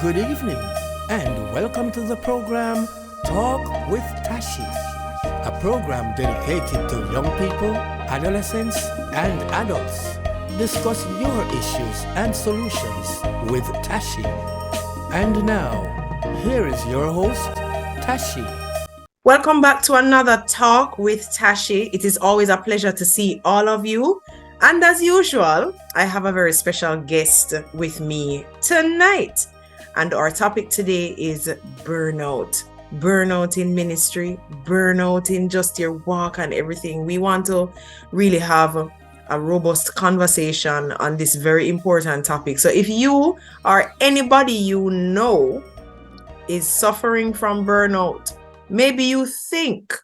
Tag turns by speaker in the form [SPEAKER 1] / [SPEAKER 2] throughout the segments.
[SPEAKER 1] Good evening, and welcome to the program Talk with Tashi, a program dedicated to young people, adolescents, and adults. Discuss your issues and solutions with Tashi. And now, here is your host, Tashi.
[SPEAKER 2] Welcome back to another Talk with Tashi. It is always a pleasure to see all of you. And as usual, I have a very special guest with me tonight. And our topic today is burnout. Burnout in ministry, burnout in just your walk and everything. We want to really have a robust conversation on this very important topic. So if you or anybody you know is suffering from burnout, maybe you think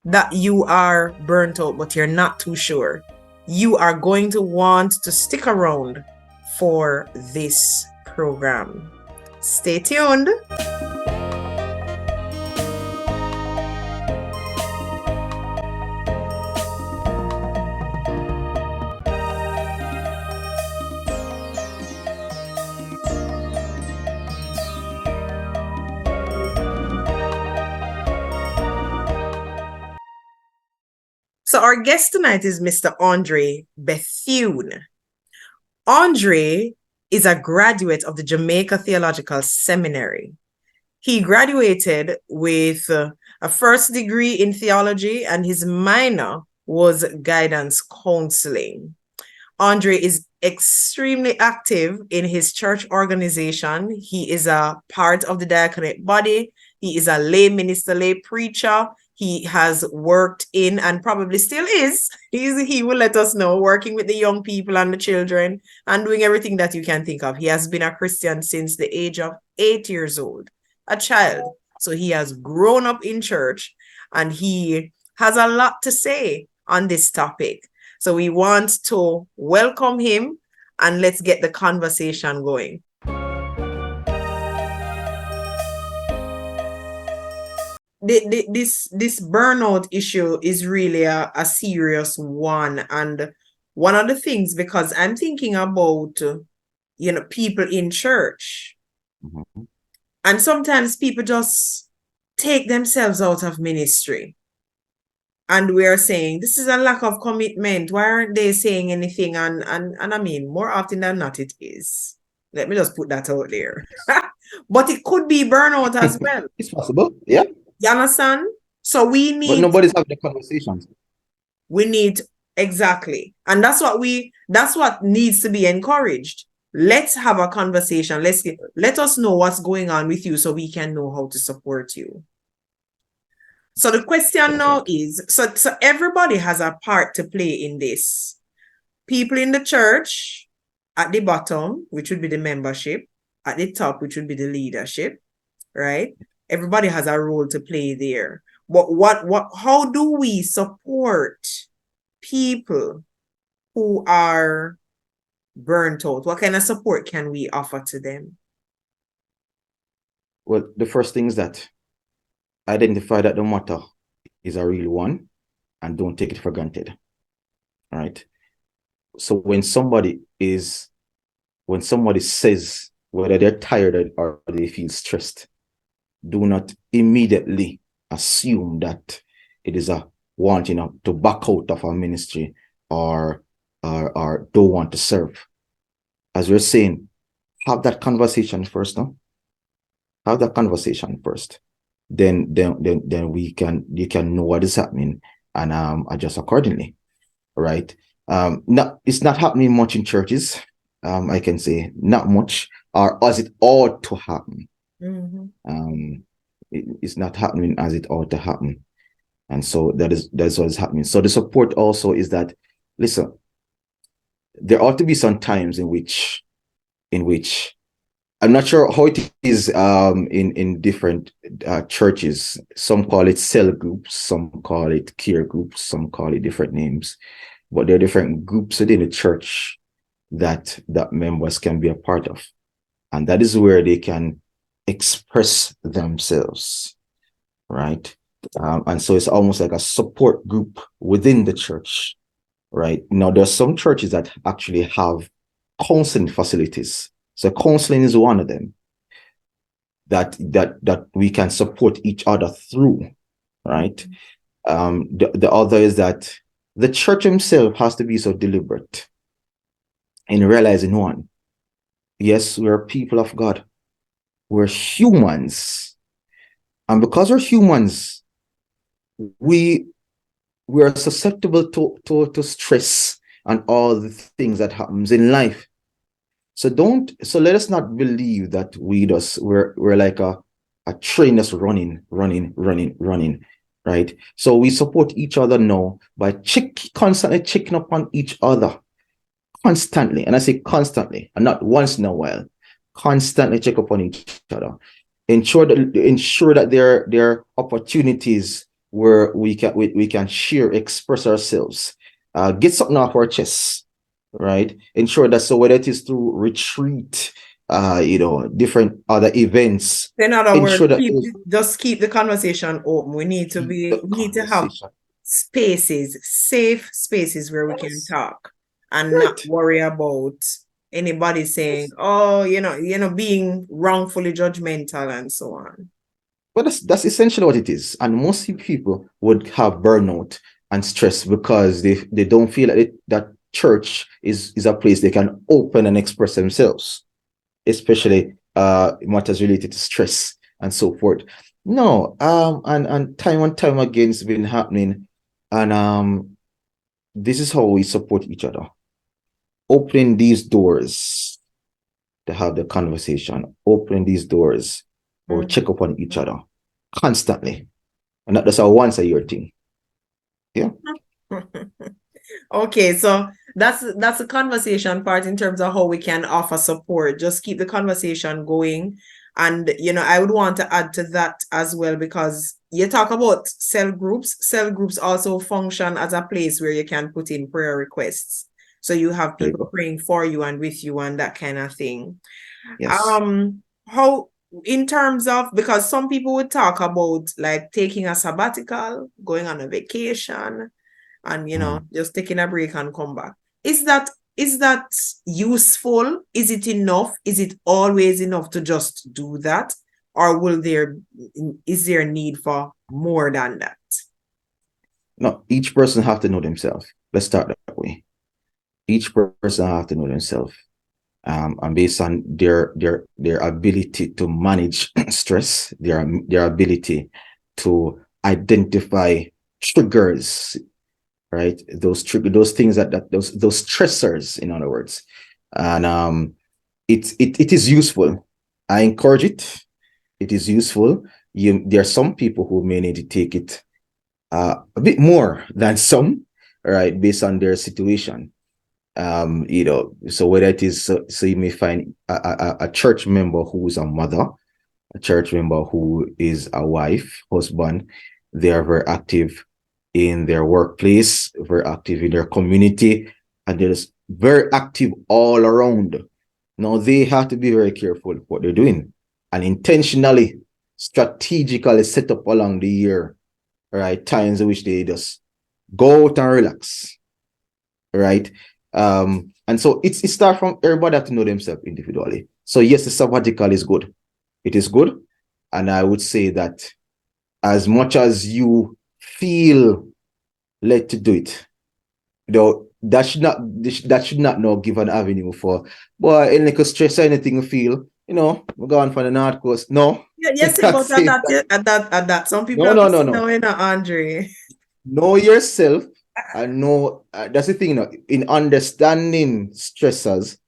[SPEAKER 2] that you are burnt out, but you're not too sure, you are going to want to stick around for this program. Stay tuned. So our guest tonight is Mr. Andre Bethune. Andre is a graduate of the Jamaica Theological Seminary. He graduated with a first degree in theology, and his minor was guidance counseling. Andre is extremely active in his church organization. He is a part of the diaconate body. He is a lay minister, lay preacher. He has worked in, and probably still is, he will let us know, working with the young people and the children and doing everything that you can think of. He has been a Christian since the age of 8 years old, a child. So he has grown up in church, and he has a lot to say on this topic. So we want to welcome him, and let's get the conversation going. This burnout issue is really a serious one, and one of the things, because I'm thinking about people in church, and sometimes people just take themselves out of ministry, and we are saying this is a lack of commitment. Why aren't they saying anything? And I mean, more often than not, it is. Let me just put that out there. But it could be burnout as well.
[SPEAKER 3] It's possible, yeah.
[SPEAKER 2] You understand? So we need.
[SPEAKER 3] But nobody's having the conversations.
[SPEAKER 2] We need, exactly. And that's what needs to be encouraged. Let's have a conversation. Let us know what's going on with you so we can know how to support you. So the question now is, so everybody has a part to play in this. People in the church at the bottom, which would be the membership, at the top, which would be the leadership, right? Everybody has a role to play there. But how do we support people who are burnt out? What kind of support can we offer to them?
[SPEAKER 3] Well, the first thing is that identify that the matter is a real one and don't take it for granted. All right. So when somebody says whether they're tired or they feel stressed, do not immediately assume that it is a wanting to back out of our ministry or don't want to serve. As we're saying, have that conversation first, no? Have that conversation first. Then you can know what is happening and adjust accordingly, right? It's not happening much in churches. I can say not much, or as it ought to happen. It's not happening as it ought to happen, and so that's what is happening. So the support also is that, listen, there ought to be some times in which I'm not sure how it is in different churches. Some call it cell groups, some call it care groups, some call it different names, but there are different groups within the church that members can be a part of, and that is where they can express themselves, right? And so it's almost like a support group within the church, right? Now, there's some churches that actually have counseling facilities. So counseling is one of them. that we can support each other through, right? The other is that the church himself has to be so deliberate in realizing one, yes, we're people of God, we're humans, and because we're humans, we are susceptible to stress and all the things that happens in life. So let us not believe that we're like a train that's running, right? So we support each other now by constantly checking up on each other, constantly. And I say constantly, and not once in a while. Constantly check up on each other. Ensure that there are opportunities where we can share, express ourselves, get something off our chests, right? Ensure that, so whether it is through retreat, different other events,
[SPEAKER 2] In other words,
[SPEAKER 3] ensure that
[SPEAKER 2] just keep the conversation open. We need to have
[SPEAKER 3] conversation.
[SPEAKER 2] spaces, safe spaces where we can talk and not
[SPEAKER 3] Right.
[SPEAKER 2] worry about anybody saying, oh, being wrongfully judgmental and so on.
[SPEAKER 3] But that's essentially what it is. And most people would have burnout and stress because they don't feel that church is a place they can open and express themselves, especially matters related to stress and so forth. No, and time again it's been happening. And this is how we support each other. Opening these doors to have the conversation, opening these doors or check up on each other constantly. And that's a once a year thing. Yeah.
[SPEAKER 2] Okay, so that's a conversation part in terms of how we can offer support. Just keep the conversation going. And I would want to add to that as well, because you talk about cell groups. Cell groups also function as a place where you can put in prayer requests. So you have people praying for you and with you and that kind of thing.
[SPEAKER 3] Yes.
[SPEAKER 2] How, in terms of, because some people would talk about like taking a sabbatical, going on a vacation, and just taking a break and come back. Is that useful? Is it enough? Is it always enough to just do that? Or is there a need for more than that?
[SPEAKER 3] No, each person have to know themselves. Let's start that way. Each person have to know themselves. And based on their ability to manage stress, their ability to identify triggers, right? Those things those stressors, in other words. And it is useful. I encourage it. It is useful. There are some people who may need to take it a bit more than some, right, based on their situation. So whether it is, so you may find a church member who is a mother, a church member who is a wife, husband. They are very active in their workplace, very active in their community, and they're just very active all around. Now they have to be very careful what they're doing and intentionally, strategically set up along the year, right? Times in which they just go out and relax, right? And so it starts from everybody have to know themselves individually. So yes, the sabbatical is good. It is good. And I would say that as much as you feel led to do it, that should not now give an avenue for, boy, any little stress or anything you feel, we're going for the North Coast. No.
[SPEAKER 2] Yes, but at that, some people
[SPEAKER 3] No,
[SPEAKER 2] have
[SPEAKER 3] no,
[SPEAKER 2] to
[SPEAKER 3] no,
[SPEAKER 2] sit
[SPEAKER 3] no.
[SPEAKER 2] down, Andre.
[SPEAKER 3] Know yourself and know, that's the thing, in understanding stressors,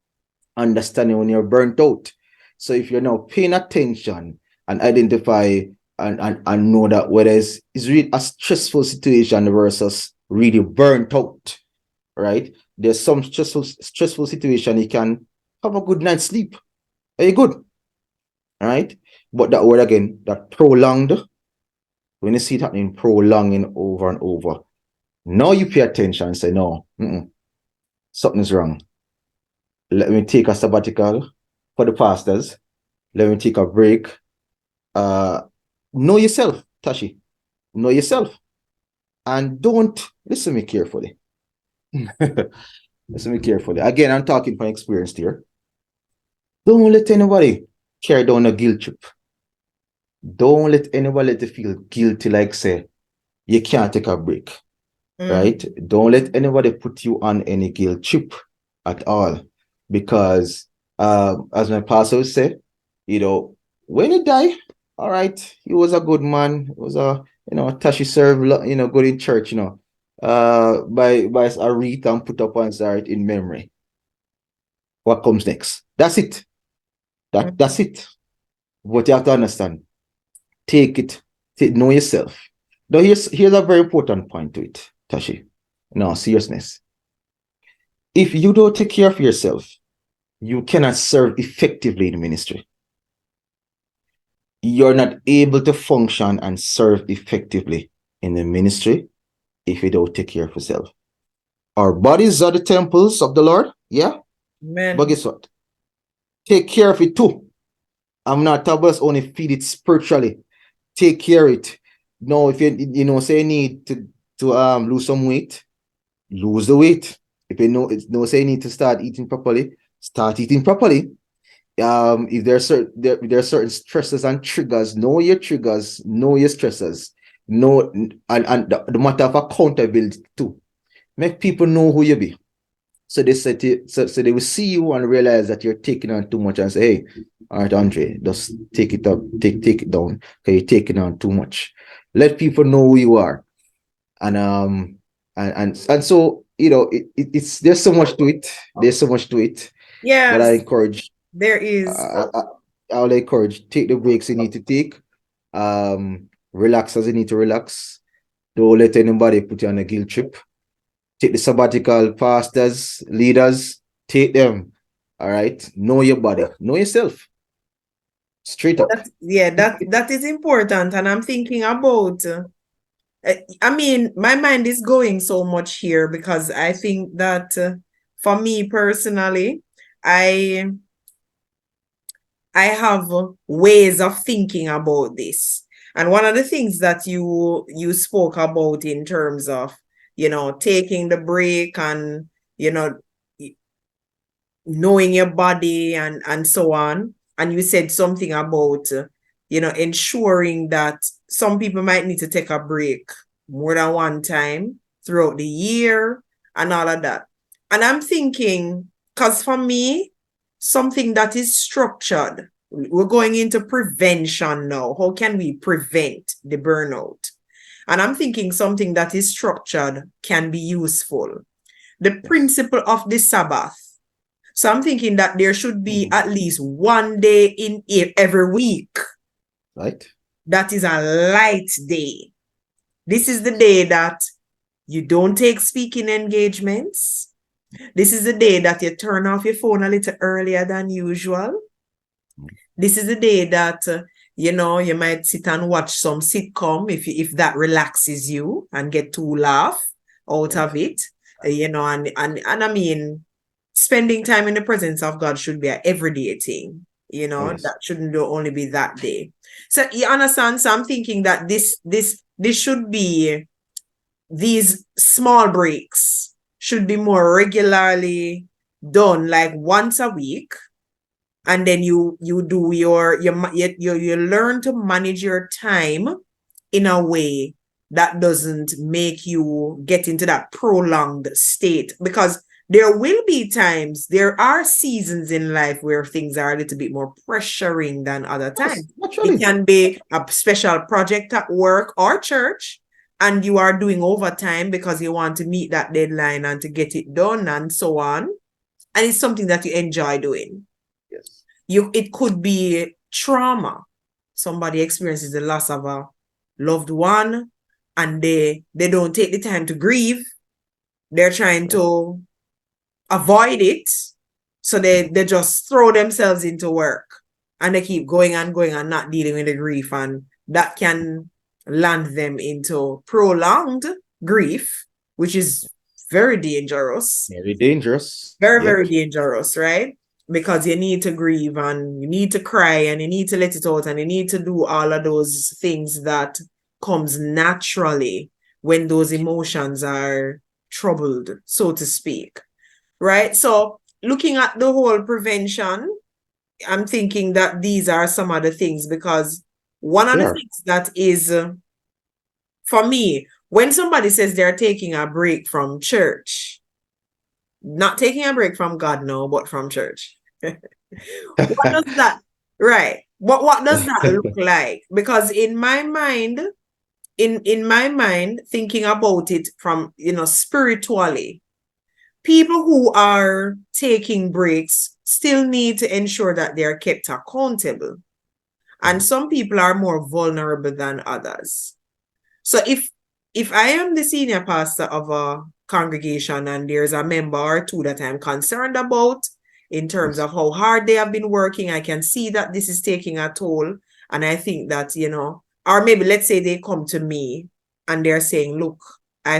[SPEAKER 3] understanding when you're burnt out. So if you're now paying attention and identify and know that whether it's really a stressful situation versus really burnt out, right? There's some stressful situation you can have a good night's sleep. Are you good? Right? But that word again, that prolonged, when you see it happening, prolonging over and over, now you pay attention and say, no, something's wrong. Let me take a sabbatical for the pastors. Let me take a break. Know yourself, Tashi. Know yourself. And don't listen me carefully. Listen me carefully. Again, I'm talking from experience here. Don't let anybody carry down a guilt trip. don't let anybody let you feel guilty, like say you can't take a break, right? Don't let anybody put you on any guilt trip at all, because as my pastor would say, when he died, all right, he was a good man. He was Tashi served, good in church, by a wreath and put up on his heart in memory. What comes next? That's it. That's it. But you have to understand, take it, know yourself. Now, here's a very important point to it, Tashi. No, seriousness. If you don't take care of yourself, you cannot serve effectively in ministry. You're not able to function and serve effectively in the ministry if you don't take care of yourself. Our bodies are the temples of the Lord, yeah?
[SPEAKER 2] Amen.
[SPEAKER 3] But guess what? Take care of it too. I'm not talking about only feed it spiritually. Take care of it. No, if say you need to lose some weight, lose the weight. If say you need to start eating properly, start eating properly. If there are certain stresses and triggers, know your triggers, know your stressors, know and the matter of accountability too. Make people know who you be. So they will see you and realize that you're taking on too much and say, hey, all right, Andre, just take it up, take it down. Okay, you're taking on too much. Let people know who you are. And so it's there's so much to it. There's so much to it.
[SPEAKER 2] Yes.
[SPEAKER 3] But I encourage
[SPEAKER 2] there is.
[SPEAKER 3] I'll encourage, take the breaks you need to take. Relax as you need to relax. Don't let anybody put you on a guilt trip. Take the sabbatical, pastors, leaders, take them. All right. Know your body, know yourself. Straight up.
[SPEAKER 2] That is important. And I'm thinking about, I mean, my mind is going so much here because I think that for me personally, I have ways of thinking about this. And one of the things that you spoke about in terms of, taking the break and, knowing your body and so on. And you said something about, ensuring that some people might need to take a break more than one time throughout the year and all of that. And I'm thinking, because for me, something that is structured, we're going into prevention now. How can we prevent the burnout? And I'm thinking something that is structured can be useful. The principle of the Sabbath. So I'm thinking that there should be at least one day in every week.
[SPEAKER 3] Right.
[SPEAKER 2] That is a light day. This is the day that you don't take speaking engagements. This is the day that you turn off your phone a little earlier than usual. This is the day that, you might sit and watch some sitcom if that relaxes you and get to laugh out of it, and I mean, spending time in the presence of God should be an everyday thing,
[SPEAKER 3] Yes.
[SPEAKER 2] that shouldn't only be that day. So you understand? So I'm thinking that this should be, these small breaks should be more regularly done, like once a week. And then you do you learn to manage your time in a way that doesn't make you get into that prolonged state, because there will be times, there are seasons in life where things are a little bit more pressuring than other times.
[SPEAKER 3] Yes,
[SPEAKER 2] it can be a special project at work or church, and you are doing overtime because you want to meet that deadline and to get it done and so on. And it's something that you enjoy doing.
[SPEAKER 3] Yes.
[SPEAKER 2] It could be trauma. Somebody experiences the loss of a loved one and they don't take the time to grieve. They're trying to avoid it. So they just throw themselves into work and they keep going and going and not dealing with the grief. And that can land them into prolonged grief, which is very dangerous.
[SPEAKER 3] Very dangerous.
[SPEAKER 2] Very, very dangerous, right? Because you need to grieve and you need to cry and you need to let it out and you need to do all of those things that comes naturally when those emotions are troubled, so to speak, right? So looking at the whole prevention, I'm thinking that these are some of the things, because One of
[SPEAKER 3] They
[SPEAKER 2] the
[SPEAKER 3] are.
[SPEAKER 2] things that is, for me, when somebody says they're taking a break from church, not taking a break from God, no, but from church. What does that, right? What does that look like? Because in my mind, in my mind, thinking about it from, spiritually, people who are taking breaks still need to ensure that they are kept accountable. And some people are more vulnerable than others. So if I am the senior pastor of a congregation and there's a member or two that I'm concerned about in terms
[SPEAKER 3] Yes.
[SPEAKER 2] of how hard they have been working, I can see that this is taking a toll. And I think that, or maybe let's say they come to me and they're saying, look, I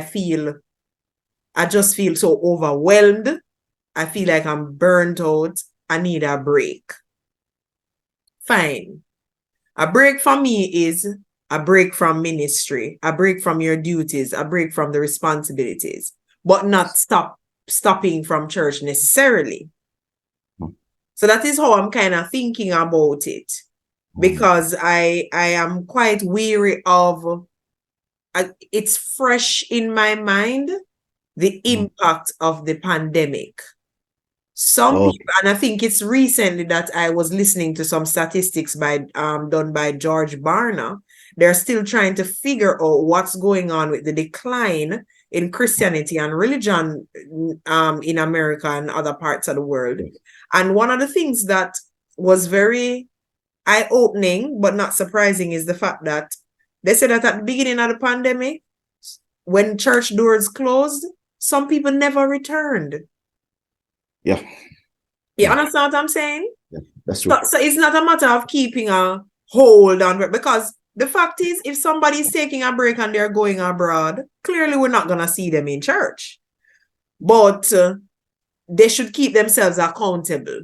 [SPEAKER 2] just feel so overwhelmed. I feel like I'm burnt out. I need a break. Fine. A break for me is a break from ministry, a break from your duties, a break from the responsibilities, but not stopping from church necessarily.
[SPEAKER 3] Mm.
[SPEAKER 2] So that is how I'm kind of thinking about it, because I am quite weary of it's fresh in my mind, the impact of the pandemic. Some
[SPEAKER 3] Oh,
[SPEAKER 2] people, and I think it's recently that I was listening to some statistics done by George Barna. They're still trying to figure out what's going on with the decline in Christianity and religion in America and other parts of the world.
[SPEAKER 3] yes.
[SPEAKER 2] And one of the things that was very eye-opening but not surprising is the fact that they said that at the beginning of the pandemic, when church doors closed, some people never returned.
[SPEAKER 3] Yeah,
[SPEAKER 2] You
[SPEAKER 3] yeah,
[SPEAKER 2] understand what I'm saying?
[SPEAKER 3] yeah. That's
[SPEAKER 2] So,
[SPEAKER 3] true.
[SPEAKER 2] so it's not a matter of keeping a hold on, because the fact is, if somebody's taking a break and they're going abroad, clearly we're not going to see them in church. But they should keep themselves accountable.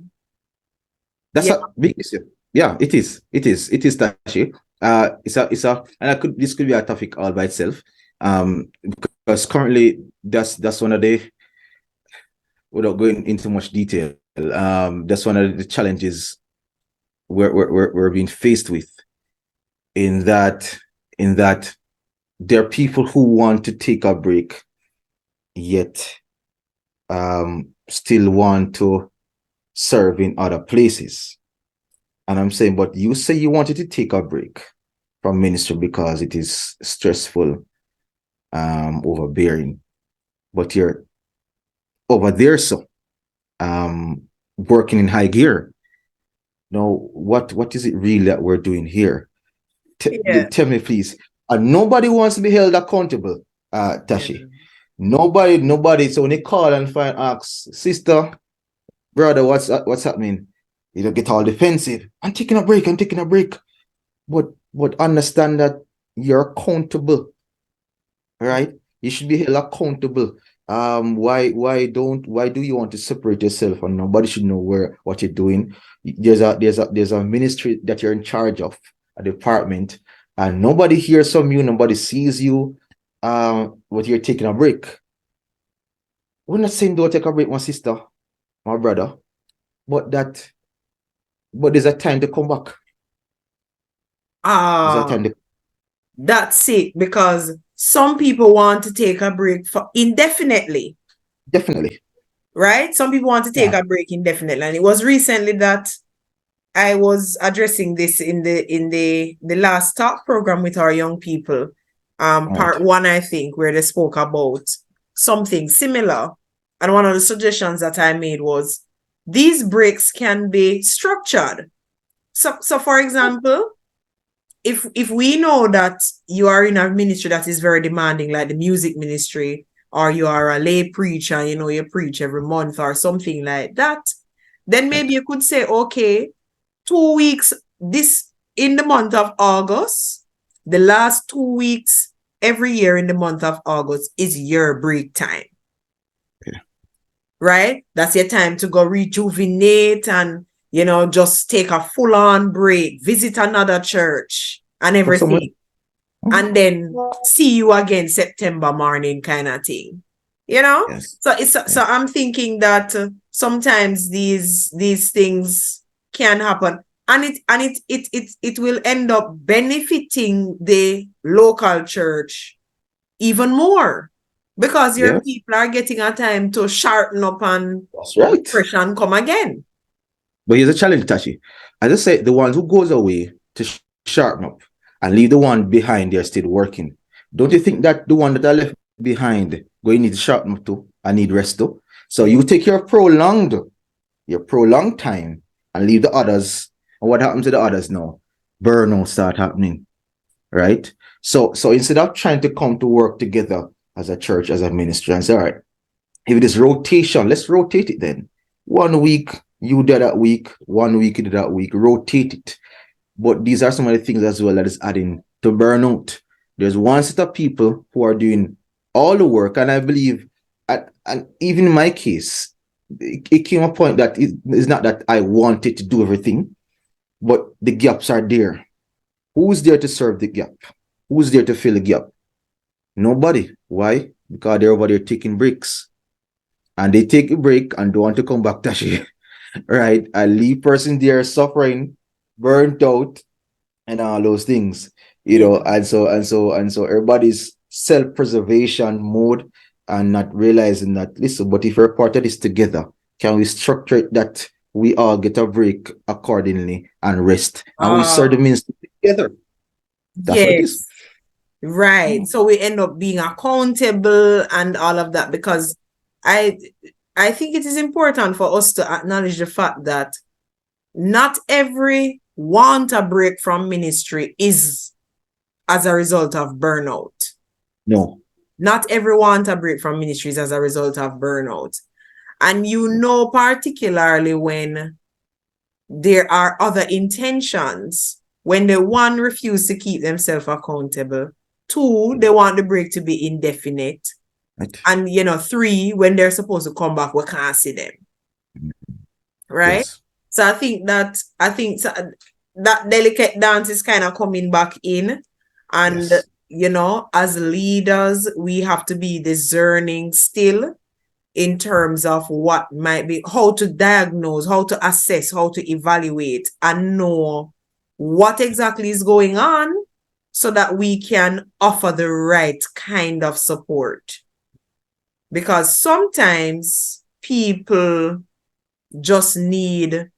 [SPEAKER 3] That's
[SPEAKER 2] Yeah.
[SPEAKER 3] a big issue. Yeah, it is. It is Tashi. And this could be a topic all by itself. Because currently that's one of the, without going into much detail, that's one of the challenges we're being faced with, in that there are people who want to take a break, yet still want to serve in other places. And I'm saying, but you say you wanted to take a break from ministry because it is stressful, overbearing, but you're over there, so working in high gear. Now, what is it really that we're doing here?
[SPEAKER 2] Yeah.
[SPEAKER 3] Tell me, please. And nobody wants to be held accountable, Tashi.
[SPEAKER 2] Yeah.
[SPEAKER 3] Nobody. So when they call and ask, sister, brother, what's happening? You don't get all defensive. I'm taking a break. I'm taking a break. But understand that you're accountable, right? You should be held accountable. Why do you want to separate yourself and nobody should know what you're doing? There's a ministry that you're in charge of, a department, and nobody hears from you, nobody sees you, but you're taking a break. We're not saying don't take a break, my sister, my brother, but there's a time to come back. There's a time to
[SPEAKER 2] That's it, because some people want to take a break for indefinitely,
[SPEAKER 3] definitely.
[SPEAKER 2] right? Some people want to take
[SPEAKER 3] Yeah.
[SPEAKER 2] a break indefinitely. And it was recently that I was addressing this in the last talk program with our young people,
[SPEAKER 3] Right.
[SPEAKER 2] part one, I think, where they spoke about something similar. And one of the suggestions that I made was these breaks can be structured. So for example, if we know that you are in a ministry that is very demanding, like the music ministry, or you are a lay preacher, you preach every month or something like that, then maybe you could say, okay, 2 weeks this in the month of August, the last 2 weeks every year in the month of August is your break time.
[SPEAKER 3] Yeah.
[SPEAKER 2] Right? That's your time to go rejuvenate and, just take a full-on break, visit another church and
[SPEAKER 3] Go somewhere.
[SPEAKER 2] everything. And then see you again September morning kind of thing.
[SPEAKER 3] Yes.
[SPEAKER 2] So
[SPEAKER 3] Yes.
[SPEAKER 2] I'm thinking that sometimes these things can happen. And it will end up benefiting the local church even more, because your
[SPEAKER 3] Yeah,
[SPEAKER 2] people are getting a time to sharpen up and
[SPEAKER 3] that's right.
[SPEAKER 2] refresh and come again.
[SPEAKER 3] But here's a challenge, Tashi. As I say, the ones who goes away to sharpen up and leave the one behind there still working. Don't you think that the one that are left behind going need to sharpen up too and need rest too? So
[SPEAKER 2] Yeah.
[SPEAKER 3] you take your prolonged time and leave the others. And what happens to the others now? Burnout start happening, right? So instead of trying to come to work together as a church, as a ministry, and say, all right, if it is rotation, let's rotate it then. 1 week you did that week, 1 week you did that week, rotate it. But these are some of the things as well that is adding to burnout. There's one set of people who are doing all the work, and I believe, and even in my case, it came a point that it's not that I wanted to do everything, but the gaps are there. Who's there to serve the gap? Who's there to fill the gap? Nobody. Why? Because they're over there taking breaks. And they take a break and don't want to come back, Tashi. Right? I leave person there suffering, burnt out, and all those things.
[SPEAKER 2] Yeah.
[SPEAKER 3] And so everybody's self-preservation mode and not realizing that, listen, but if we're part of this together, can we structure it that we all get a break accordingly and rest? And we serve the ministry together. That's what it is.
[SPEAKER 2] Yes. Right. So we end up being accountable and all of that, because I think it is important for us to acknowledge the fact that not every want a break from ministry is as a result of burnout.
[SPEAKER 3] No.
[SPEAKER 2] Not every want a break from ministry is as a result of burnout. And particularly when there are other intentions, when the one refuse to keep themselves accountable, 2, they want the break to be indefinite.
[SPEAKER 3] Right.
[SPEAKER 2] And 3, when they're supposed to come back, we can't see them. Right?
[SPEAKER 3] Yes.
[SPEAKER 2] So I think that delicate dance is kind of coming back in. And
[SPEAKER 3] Yes.
[SPEAKER 2] as leaders, we have to be discerning still in terms of what might be, how to diagnose, how to assess, how to evaluate, and know what exactly is going on so that we can offer the right kind of support. Because sometimes people just need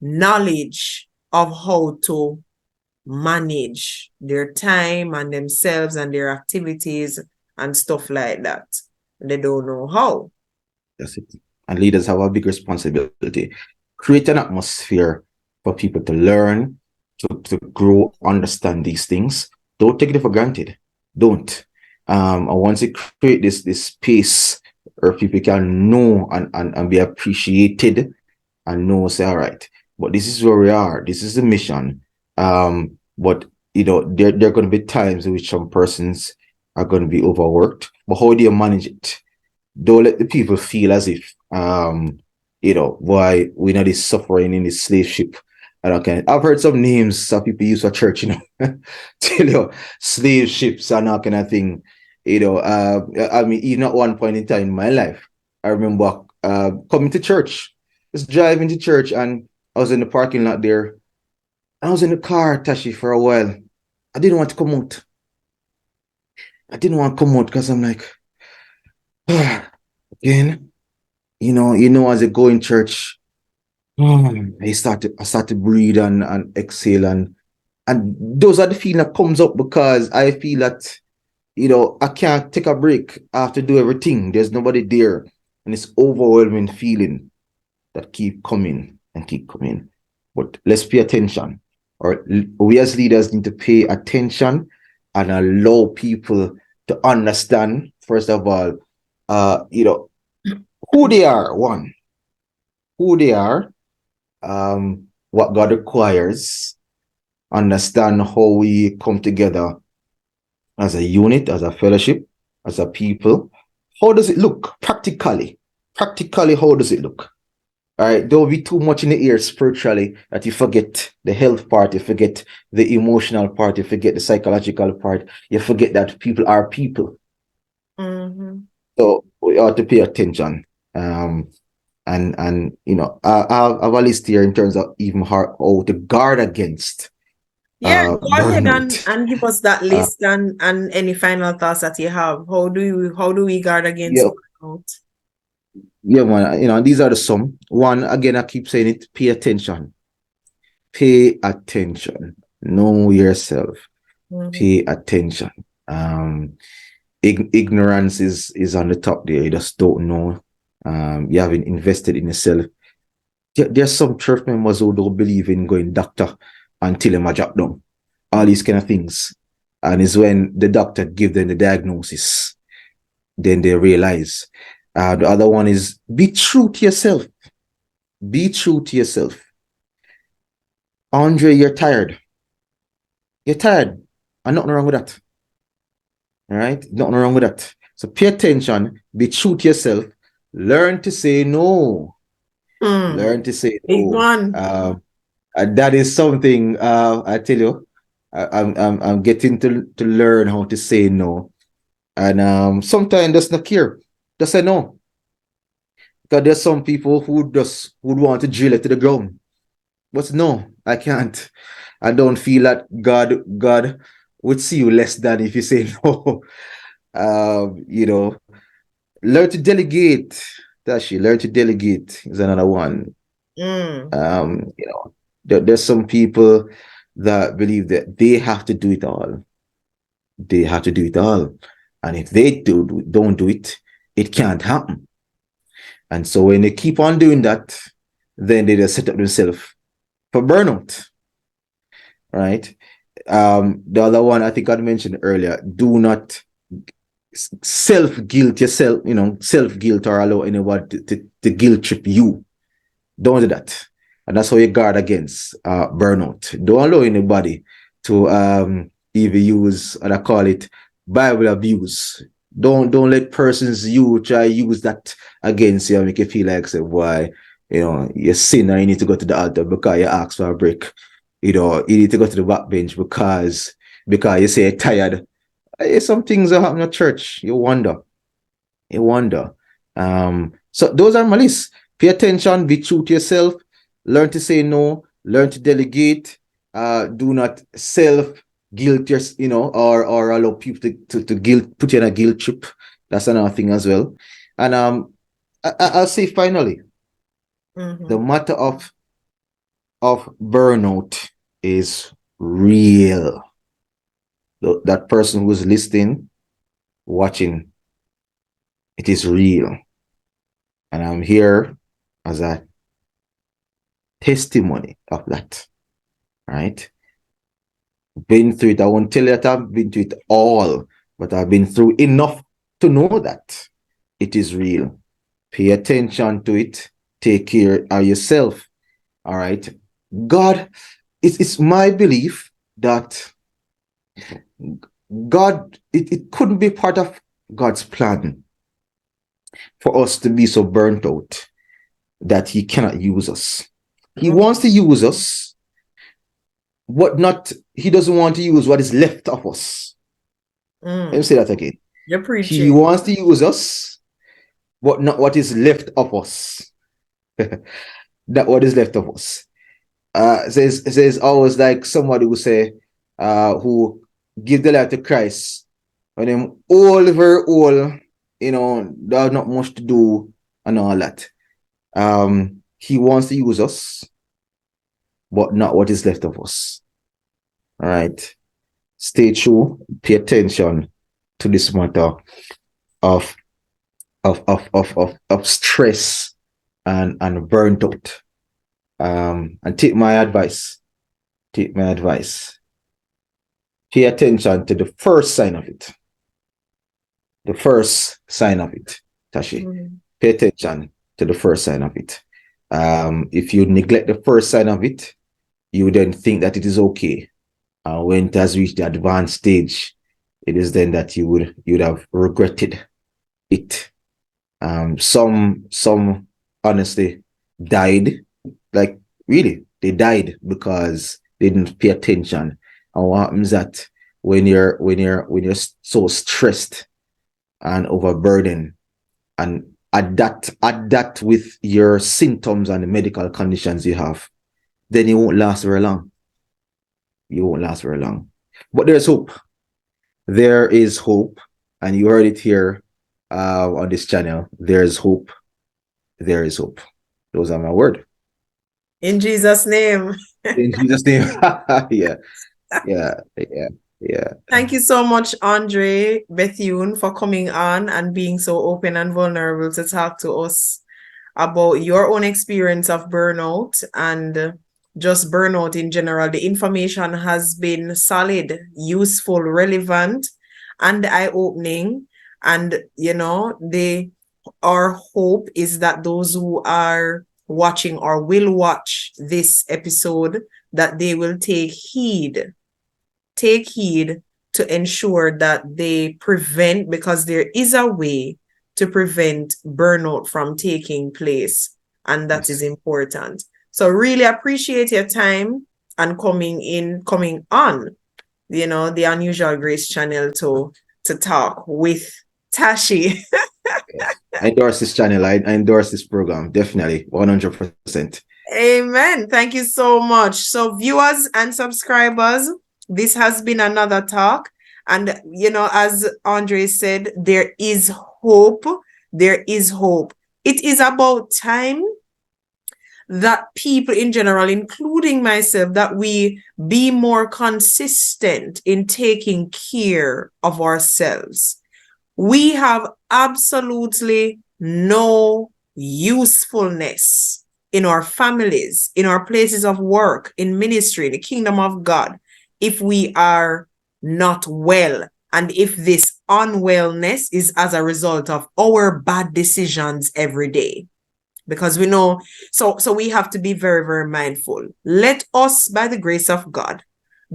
[SPEAKER 2] knowledge of how to manage their time and themselves and their activities and stuff like that. They don't know how.
[SPEAKER 3] That's it. And leaders have a big responsibility. Create an atmosphere for people to learn, to grow, understand these things. Don't take it for granted. Don't. And once you create this space where people can know and be appreciated and know, say, all right, but this is where we are. This is the mission. But there are going to be times in which some persons are going to be overworked. But how do you manage it? Don't let the people feel as if why we're not this suffering in this slave ship. And okay, I've heard some names some people use for church, tell you slave ships and that kind of thing. I mean, even at one point in time in my life, I remember coming to church, just driving to church, and I was in the parking lot there. I was in the car, Tashi, for a while. I didn't want to come out. Because I'm like, again, as you go in church, I start to breathe and exhale, and those are the feeling that comes up because I feel that I can't take a break. I have to do everything. There's nobody there, and it's overwhelming feeling that keep coming and keep coming. But let's pay attention, or we as leaders need to pay attention and allow people to understand, first of all, who they are, what God requires, understand how we come together as a unit, as a fellowship, as a people. How does it look practically? Practically, how does it look? All right, don't be too much in the air spiritually that you forget the health part, you forget the emotional part, you forget the psychological part, you forget that people are people.
[SPEAKER 2] Mm-hmm.
[SPEAKER 3] So we ought to pay attention. And And you know, I have a list here in terms of even how to guard against
[SPEAKER 2] Yeah, go ahead
[SPEAKER 3] burnout.
[SPEAKER 2] and give us that
[SPEAKER 3] Uh,
[SPEAKER 2] list and any final thoughts that you have. How do we guard against
[SPEAKER 3] yeah,
[SPEAKER 2] burnout?
[SPEAKER 3] yeah, man. You know, these are the some. One, again, I keep saying it. Pay attention. Pay attention. Know yourself.
[SPEAKER 2] Mm-hmm.
[SPEAKER 3] Pay attention. Um, ignorance is on the top there. You just don't know. You haven't invested in yourself. There's some church members who don't believe in going doctor until them a drop down. All these kind of things. And it's when the doctor give them the diagnosis, then they realize. The other one is be true to yourself. Be true to yourself. Andre, you're tired. You're tired. And nothing wrong with that. All right? Nothing wrong with that. So pay attention, be true to yourself, learn to say no. Learn to say
[SPEAKER 2] Big
[SPEAKER 3] no.
[SPEAKER 2] one.
[SPEAKER 3] That is something I tell you, I'm getting to learn how to say no. And sometimes just not care. Just say no. Because there's some people who just would want to drill it to the ground. But no, I can't. I don't feel that God would see you less than if you say no. You know, learn to delegate. Tashi, learn to delegate is another one.
[SPEAKER 2] Mm.
[SPEAKER 3] You know, there's some people that believe that they have to do it all. They have to do it all. And if they don't do it, it can't happen. And so when they keep on doing that, then they just set up themselves for burnout. Right? The other one I think I mentioned earlier, do not self-guilt yourself, you know, self-guilt or allow anyone to guilt trip you. Don't do that. And that's how you guard against burnout. Don't allow anybody to even use, and I call it Bible abuse. Don't let persons you try use that against you and make you feel like say, why, you know, you're sin and you need to go to the altar because you asked for a break. You know, you need to go to the back bench because you say you're tired. Some things that happen at church. You wonder. You wonder. So those are my lists. Pay attention, be true to yourself, learn to say no, learn to delegate, do not self guilt your, you know, or allow people to guilt put you in a guilt trip. That's another thing as well. And I'll say finally, the matter of burnout is real. That person who's listening, watching, it is real. And I'm here as a testimony of that, right? Been through it. I won't tell you that I've been through it all, but I've been through enough to know that it is real. Pay attention to it. Take care of yourself. All right. God, it's my belief that God, it couldn't be part of God's plan for us to be so burnt out that he cannot use us. He wants to use us, but not, he doesn't want to use what is left of us. Let me say that again.
[SPEAKER 2] You're
[SPEAKER 3] He
[SPEAKER 2] preaching.
[SPEAKER 3] wants to use us, but not what is left of us. That what is left of us. Says always like somebody who say, who give the life to Christ, when them all very old, you know, there's not much to do and all that. He wants to use us, but not what is left of us. All right. Stay true. Pay attention to this matter of stress and burnt out. And take my advice. Take my advice. Pay attention to the first sign of it. The first sign of it, Tashi. Pay attention to the first sign of it. If you neglect the first sign of it, you then think that it is okay. When it has reached the advanced stage, it is then that you'd have regretted it. Some honestly died, like really, they died because they didn't pay attention. And what happens that when you're so stressed and overburdened, and adapt with your symptoms and the medical conditions you have, then you won't last very long. You won't last very long. But there's hope. There is hope. And you heard it here on this channel. There's hope. There is hope. Those are my word.
[SPEAKER 2] In Jesus' name.
[SPEAKER 3] In Jesus' name. Yeah.
[SPEAKER 2] Thank you so much, Andre Bethune, for coming on and being so open and vulnerable to talk to us about your own experience of burnout and just burnout in general. The information has been solid, useful, relevant, and eye-opening. And, our hope is that those who are watching or will watch this episode, that they will take heed to ensure that they prevent, because there is a way to prevent burnout from taking place, and that is important. So really appreciate your time and coming on, the Unusual Grace channel to talk with Tashi.
[SPEAKER 3] I endorse this channel. I endorse this program. Definitely. 100%.
[SPEAKER 2] Amen. Thank you so much. So viewers and subscribers, this has been another talk. And, as Andre said, there is hope. There is hope. It is about time that people in general, including myself, that we be more consistent in taking care of ourselves. We have absolutely no usefulness in our families, in our places of work, in ministry, the kingdom of God, if we are not well, and if this unwellness is as a result of our bad decisions every day. Because we know, so we have to be very, very mindful. Let us, by the grace of God,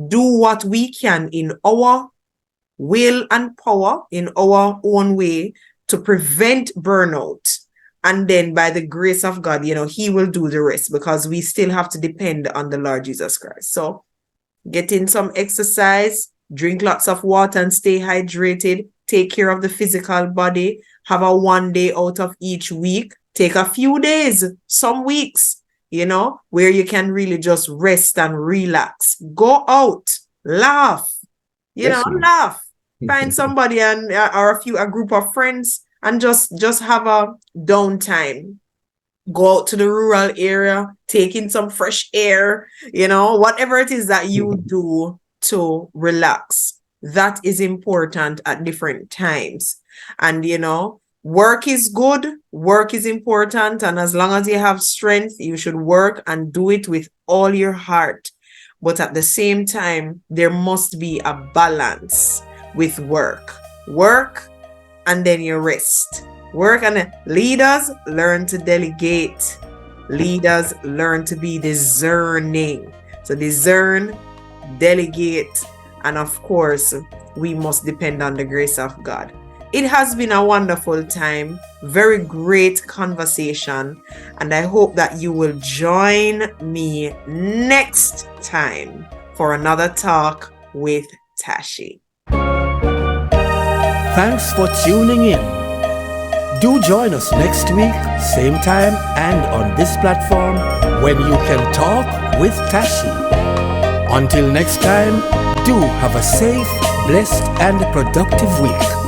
[SPEAKER 2] do what we can in our will and power, in our own way, to prevent burnout. And then by the grace of God, he will do the rest, because we still have to depend on the Lord Jesus Christ. So get in some exercise, drink lots of water and stay hydrated, take care of the physical body, have a 1 day out of each week, take a few days, some weeks, where you can really just rest and relax. Go out, laugh, laugh, find somebody and or a group of friends and just have a downtime. Go out to the rural area, take in some fresh air, whatever it is that you do to relax. That is important at different times. And, work is good, work is important. And as long as you have strength, you should work and do it with all your heart. But at the same time, there must be a balance with work. Work and then you rest. Work, and leaders learn to delegate. Leaders learn to be discerning. So discern, delegate, and of course, we must depend on the grace of God. It has been a wonderful time, very great conversation, and I hope that you will join me next time for another talk with Tashi.
[SPEAKER 1] Thanks for tuning in. Do join us next week, same time and on this platform, when you can talk with Tashi. Until next time, do have a safe, blessed and productive week.